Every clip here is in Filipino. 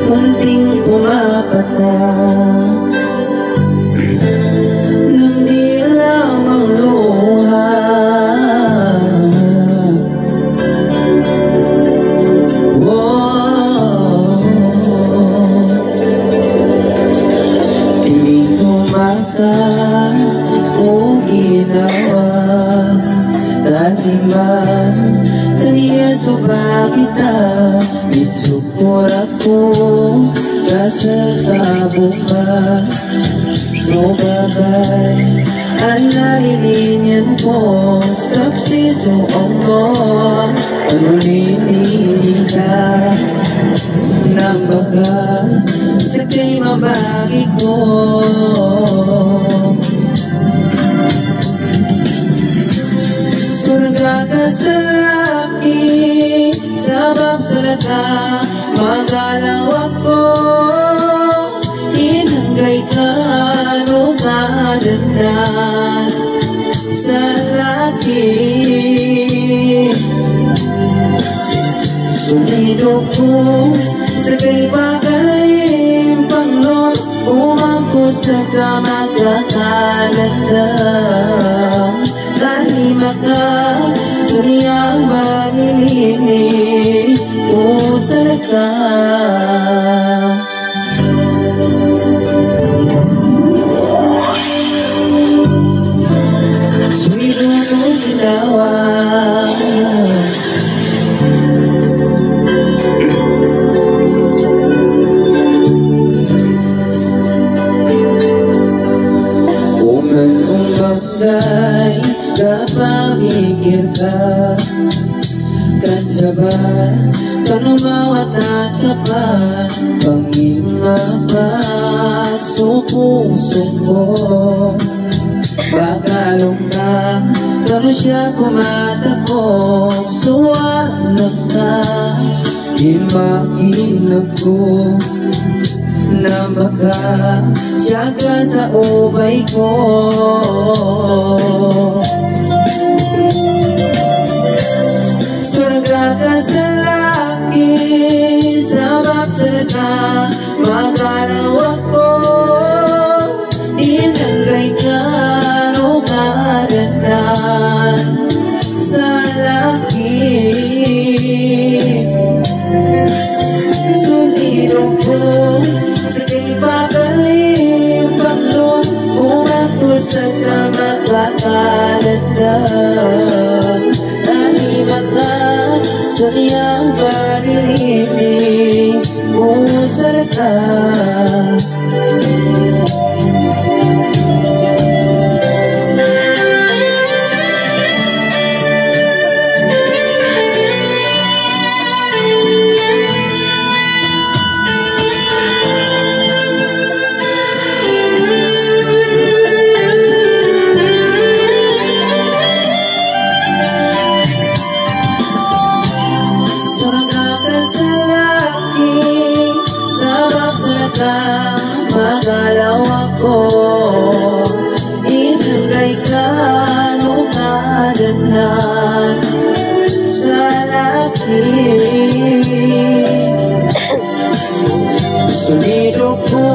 Munting pumapatag ng di lamang luha. Piling kumakan o ginawa taniman kaniya soba kita mitsukor ako kasatabukan so bagay ang nalilinian mo saksi so ongon anulili ka nang baka sa kay mabagi ko. Surga ka sa laki, sabab salata, magalaw ako. Inanggay ka, no kadandan sa laki. Sumido ko sa kay pagaling Panginoon, umangko sa kamagkakalandang. Talima ka, suriyang manilini, pusar ka. Sumido mo ginawa. Bagay kapamikir ka kasabat kanumawat at kapan pangingapat suko-suko bagalong ka kano siya kumatako suwanag ka imaginag ko na baka siya ka sa ubay ko. Surga ka sa laki, sabab salita, magalaw ako. Inanggay ka, no kadandan sa laki. Sulido ko sa kay pagaling Panginoon, umangko sa kamagkakalandang. Talima ka, suriyang panilini, pusar ka. Magalaw ako, inanggay ka, no kadandan sa laki. Sulido ko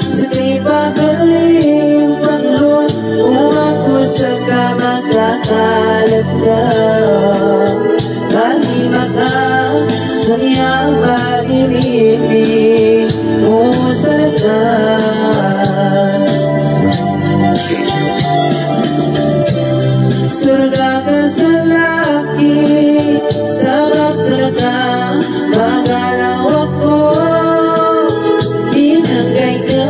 sa kay pagaling Panginoon, umangko sa kamagkakalandang. Talima ka, suriyang panilini, pusar ka. Surga ka sa laki, sabab salita, magalaw ako. Inanggay ka,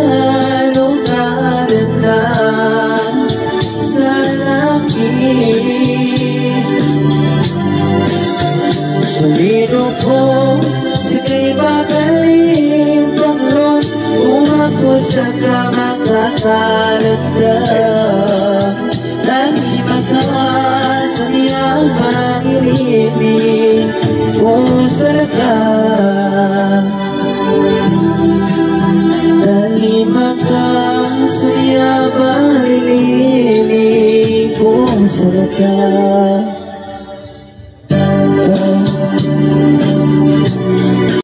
no kadandan sa laki. Sulido ko sa kay pagaling Panginoon, umangko sa kamagkakalandang. Talima ka, suriyang panilini, pusar ka. Talima ka, suriyang panilini, pusar ka.